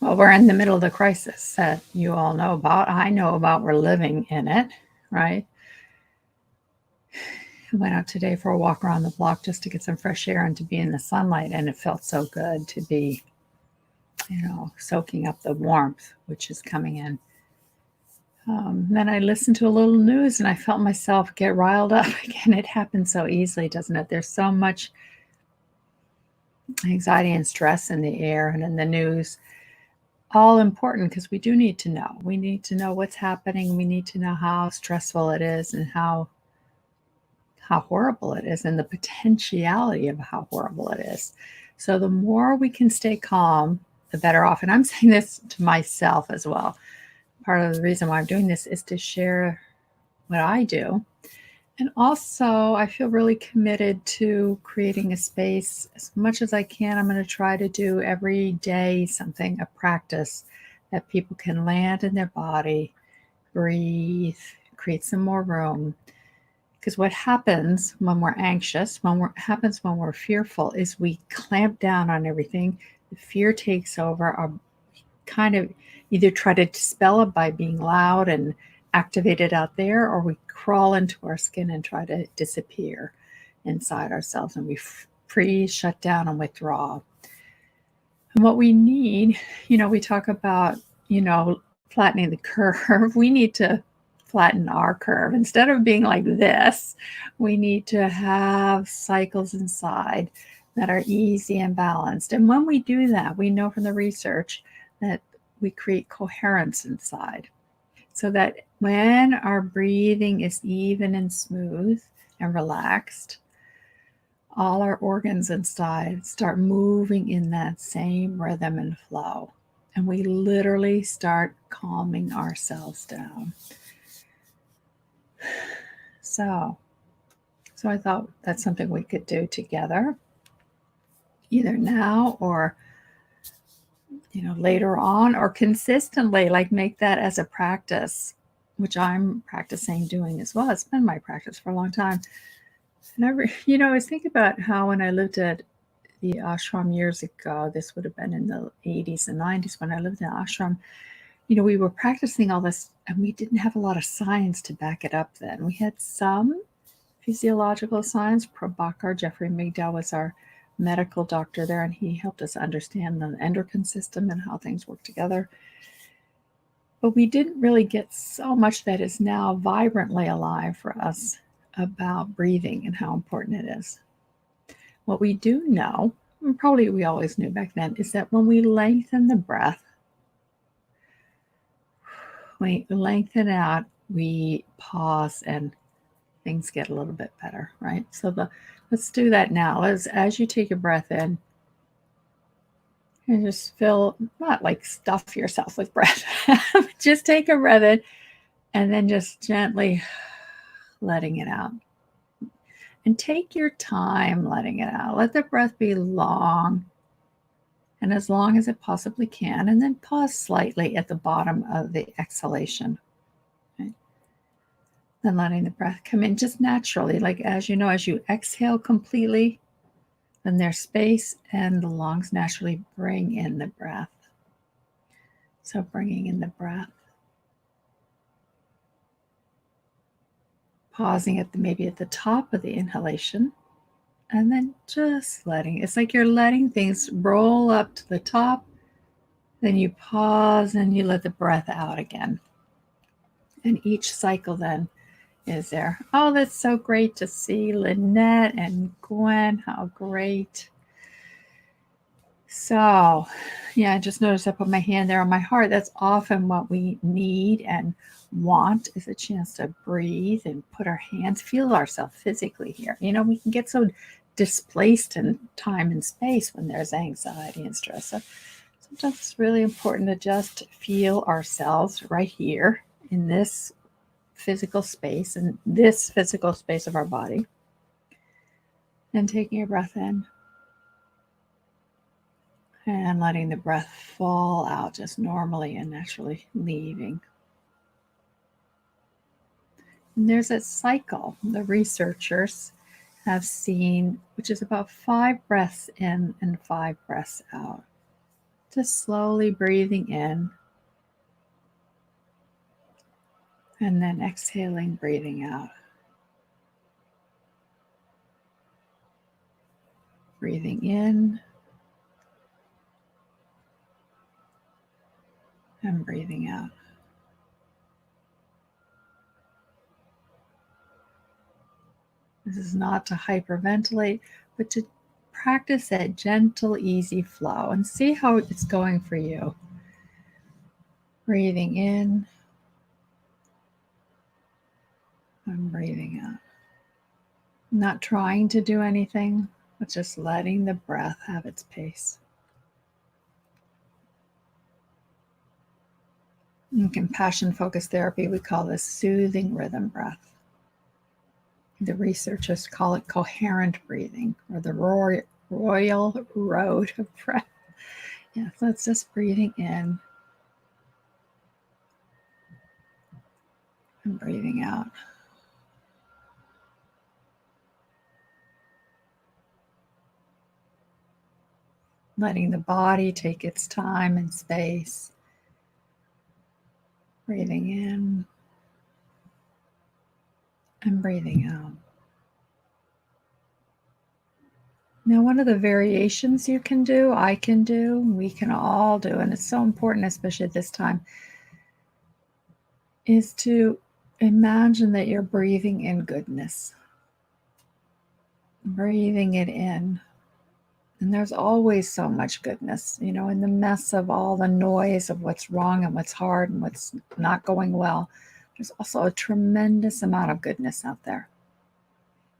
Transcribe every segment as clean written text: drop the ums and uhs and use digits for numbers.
Well, we're in the middle of the crisis that you all know about. I know about. We're living in it, right? I went out today for a walk around the block just to get some fresh air and to be in the sunlight, and it felt so good to be, soaking up the warmth which is coming in. Then I listened to a little news and I felt myself get riled up again. It happens so easily, doesn't it? There's so much anxiety and stress in the air and in the news. All important because we do need to know. We need to know what's happening. We need to know how stressful it is and how horrible it is and the potentiality of how horrible it is. So the more we can stay calm, the better off. And I'm saying this to myself as well. Part of the reason why I'm doing this is to share what I do. And also, I feel really committed to creating a space as much as I can. I'm going to try to do every day something, a practice that people can land in their body, breathe, create some more room. Because what happens when we're anxious, happens when we're fearful, is we clamp down on everything. The fear takes over. Our kind of either try to dispel it by being loud and activate it out there, or we crawl into our skin and try to disappear inside ourselves, and we freeze, shut down, and withdraw. And what we need, we talk about, flattening the curve. We need to flatten our curve. Instead of being like this, we need to have cycles inside that are easy and balanced. And when we do that, we know from the research that we create coherence inside. So that when our breathing is even and smooth and relaxed, all our organs inside start moving in that same rhythm and flow. And we literally start calming ourselves down. So I thought that's something we could do together, either now or later on, or consistently, like make that as a practice, which I'm practicing doing as well. It's been my practice for a long time. And I was thinking about how when I lived at the ashram years ago, this would have been in the 80s and 90s when I lived in the ashram, we were practicing all this and we didn't have a lot of science to back it up then. We had some physiological science. Prabhakar Jeffrey Migdal was our medical doctor there, and he helped us understand the endocrine system and how things work together. But we didn't really get so much that is now vibrantly alive for us about breathing and how important it is. What we do know, and probably we always knew back then, is that when we lengthen the breath, we lengthen out, we pause, and things get a little bit better, right? So let's do that now. As you take a breath in, and just feel, not like stuff yourself with breath, just take a breath in and then just gently letting it out. And take your time letting it out. Let the breath be long and as long as it possibly can, and then pause slightly at the bottom of the exhalation. Okay? Then letting the breath come in just naturally, like as you exhale completely, then there's space and the lungs naturally bring in the breath. So bringing in the breath. Pausing maybe at the top of the inhalation, and then just it's like you're letting things roll up to the top, then you pause and you let the breath out again. And each cycle then is there. Oh, that's so great to see Lynette and Gwen. How great. So, yeah, I just noticed I put my hand there on my heart. That's often what we need and want, is a chance to breathe and put our hands, feel ourselves physically here. We can get so displaced in time and space when there's anxiety and stress. So sometimes it's really important to just feel ourselves right here in this physical space, and this physical space of our body. And taking a breath in and letting the breath fall out just normally and naturally leaving. And there's a cycle the researchers have seen, which is about 5 breaths in and 5 breaths out. Just slowly breathing in and then exhaling, breathing out. Breathing in and breathing out. This is not to hyperventilate, but to practice that gentle, easy flow and see how it's going for you. Breathing in and breathing out. Not trying to do anything, but just letting the breath have its pace. In compassion focused therapy, we call this soothing rhythm breath. The researchers call it coherent breathing, or the royal road of breath. Yeah, so it's just breathing in and breathing out. Letting the body take its time and space. Breathing in and breathing out. Now, one of the variations you can do, I can do, we can all do, and it's so important, especially at this time, is to imagine that you're breathing in goodness. Breathing it in. And there's always so much goodness, in the mess of all the noise of what's wrong and what's hard and what's not going well. There's also a tremendous amount of goodness out there.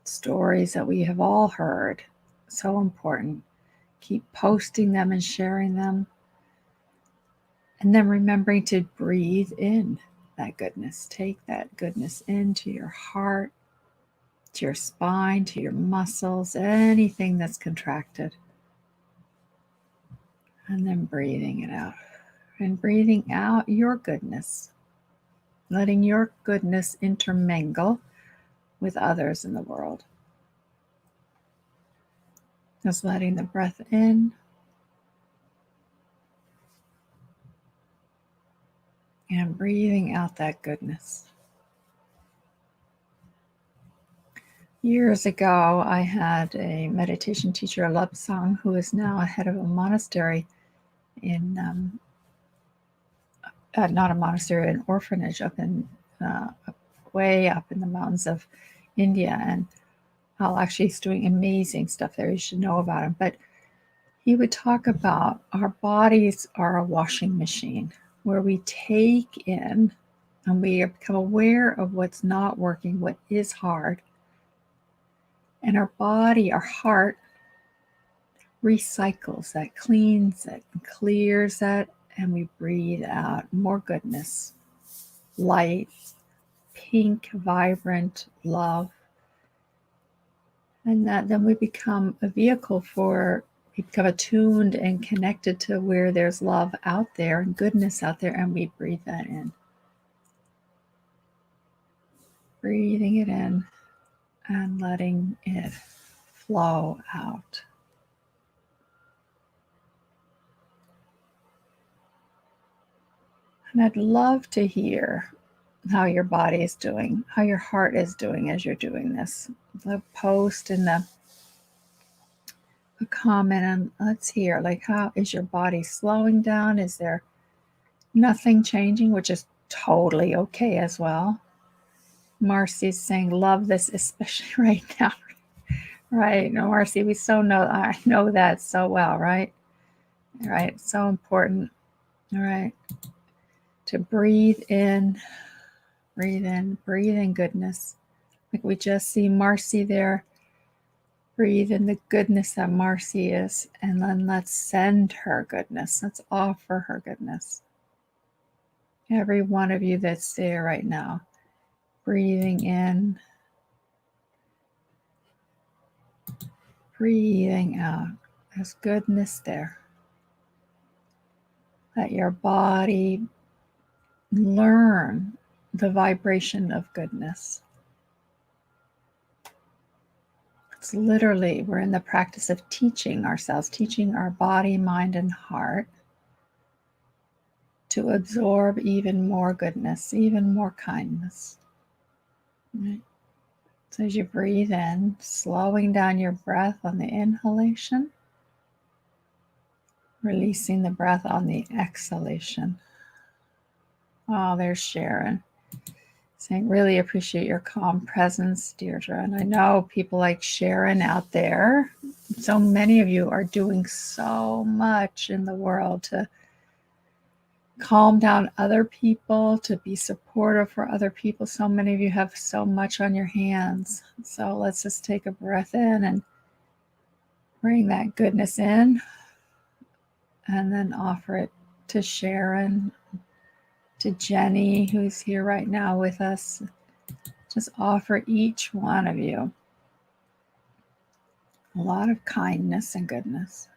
Stories that we have all heard. So important. Keep posting them and sharing them. And then remembering to breathe in that goodness. Take that goodness into your heart, to your spine, to your muscles, anything that's contracted. And then breathing it out. And breathing out your goodness. Letting your goodness intermingle with others in the world. Just letting the breath in and breathing out that goodness. Years ago, I had a meditation teacher, a Lapsang, who is now a head of a monastery in, not a monastery, an orphanage up in, way up in the mountains of India. And actually, he's doing amazing stuff there. You should know about him. But he would talk about our bodies are a washing machine where we take in and we become aware of what's not working, what is hard. And our body, our heart, recycles that, cleans it, clears that, and we breathe out more goodness, light, pink, vibrant love. And then we become a vehicle we become attuned and connected to where there's love out there and goodness out there, and we breathe that in. Breathing it in and letting it flow out. And I'd love to hear how your body is doing, how your heart is doing as you're doing this. The post and a comment, and let's hear, like, how is your body slowing down? Is there nothing changing, which is totally okay as well? Marcy's saying, love this, especially right now. Right, no, Marcy, I know that so well, right? Right, so important. All right, to breathe in goodness. Like we just see Marcy there. Breathe in the goodness that Marcy is, and then let's send her goodness. Let's offer her goodness. Every one of you that's there right now, breathing in, breathing out. There's goodness there. Let your body learn the vibration of goodness. It's literally, we're in the practice of teaching ourselves, teaching our body, mind, and heart to absorb even more goodness, even more kindness. Right? So as you breathe in, slowing down your breath on the inhalation, releasing the breath on the exhalation. Oh, there's Sharon saying, really appreciate your calm presence, Deirdre. And I know people like Sharon out there, so many of you are doing so much in the world to calm down other people, to be supportive for other people. So many of you have so much on your hands. So let's just take a breath in and bring that goodness in, and then offer it to Sharon, to Jenny, who's here right now with us. Just offer each one of you a lot of kindness and goodness.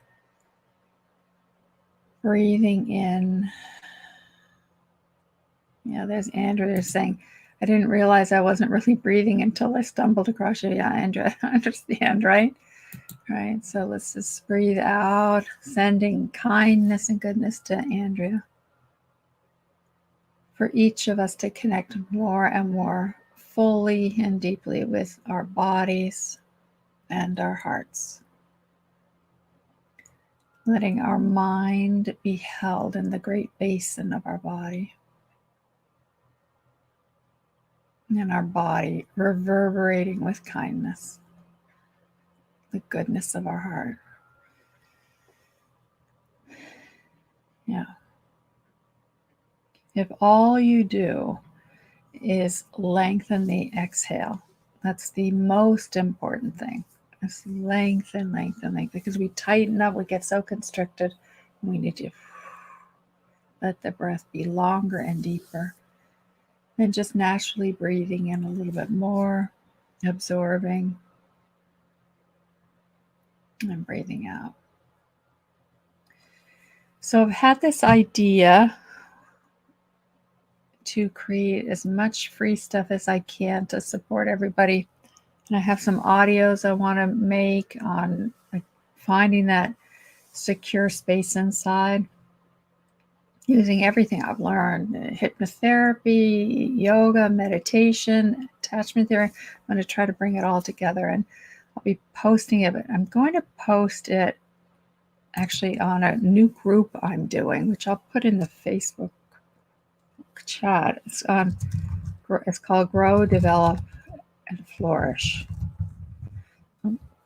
Breathing in. Yeah, there's Andrew. They're saying, I didn't realize I wasn't really breathing until I stumbled across you. Yeah, Andrew, I understand, right? Right. So let's just breathe out, sending kindness and goodness to Andrea. For each of us to connect more and more fully and deeply with our bodies and our hearts. Letting our mind be held in the great basin of our body. And our body reverberating with kindness, the goodness of our heart. Yeah. If all you do is lengthen the exhale, that's the most important thing. Just lengthen, because we tighten up, we get so constricted. We need to let the breath be longer and deeper. And just naturally breathing in a little bit more, absorbing, and breathing out. So I've had this idea to create as much free stuff as I can to support everybody. And I have some audios I want to make on finding that secure space inside, using everything I've learned, hypnotherapy, yoga, meditation, attachment theory. I'm going to try to bring it all together, and I'll be posting it, but I'm going to post it actually on a new group I'm doing, which I'll put in the Facebook chat. It's called Grow, Develop, and Flourish.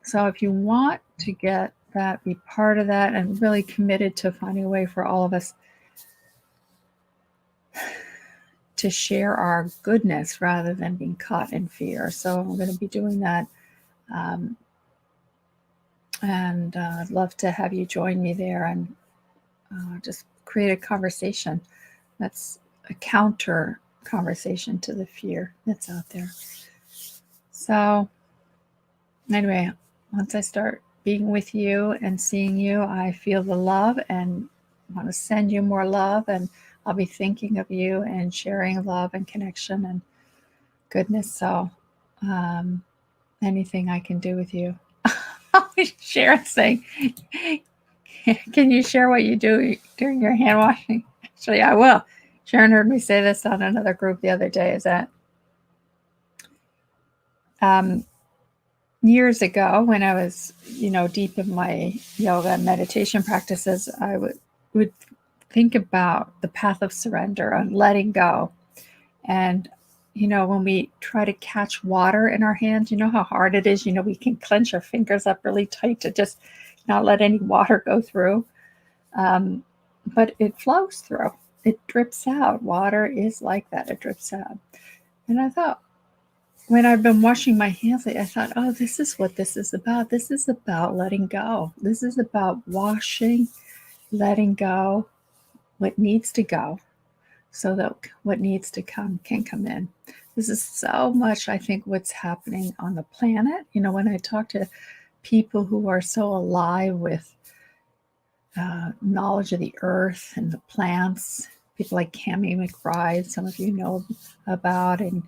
So if you want to get that, be part of that, and really committed to finding a way for all of us to share our goodness rather than being caught in fear. So I'm going to be doing that. And I'd love to have you join me there and just create a conversation that's a counter conversation to the fear that's out there. So anyway, once I start being with you and seeing you, I feel the love and want to send you more love, and I'll be thinking of you and sharing love and connection and goodness. So anything I can do with you. Sharon saying, can you share what you do during your hand washing? Actually, I will. Sharon heard me say this on another group the other day, is that years ago when I was, deep in my yoga and meditation practices, I would think about the path of surrender and letting go. And, when we try to catch water in our hands, you know how hard it is. We can clench our fingers up really tight to just not let any water go through. But it flows through. It drips out. Water is like that. It drips out. And I thought, when I've been washing my hands, I thought, oh, this is what this is about. This is about letting go. This is about washing, letting go what needs to go so that what needs to come can come in. This is so much, I think, what's happening on the planet. When I talk to people who are so alive with knowledge of the earth and the plants, people like Cammie McBride, some of you know about, and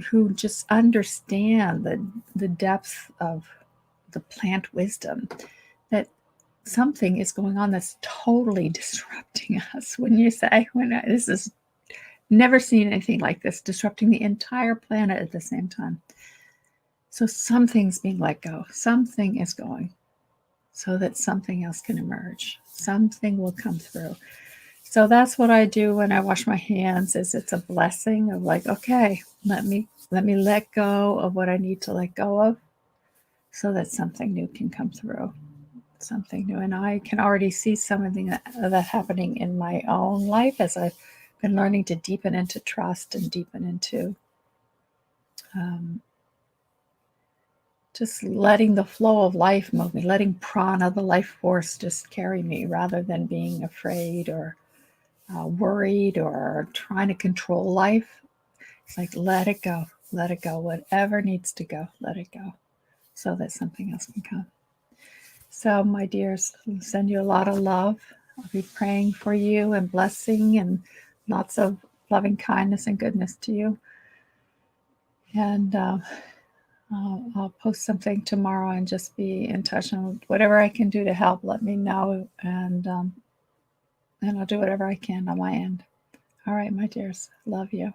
who just understand the depth of the plant wisdom, that something is going on that's totally disrupting us. When you say, this is never seen anything like this, disrupting the entire planet at the same time. So something's being let go. Something is going so that something else can emerge. Something will come through. So that's what I do when I wash my hands. Is it's a blessing of like, okay, let me let go of what I need to let go of so that something new can come through. Something new. And I can already see something that happening in my own life as I've been learning to deepen into trust and deepen into just letting the flow of life move me, letting prana, the life force, just carry me rather than being afraid or worried or trying to control life. It's like, let it go, let it go. Whatever needs to go, let it go so that something else can come. So, my dears, I'll send you a lot of love. I'll be praying for you and blessing and lots of loving kindness and goodness to you. And I'll post something tomorrow and just be in touch. And whatever I can do to help, let me know. And I'll do whatever I can on my end. All right, my dears. Love you.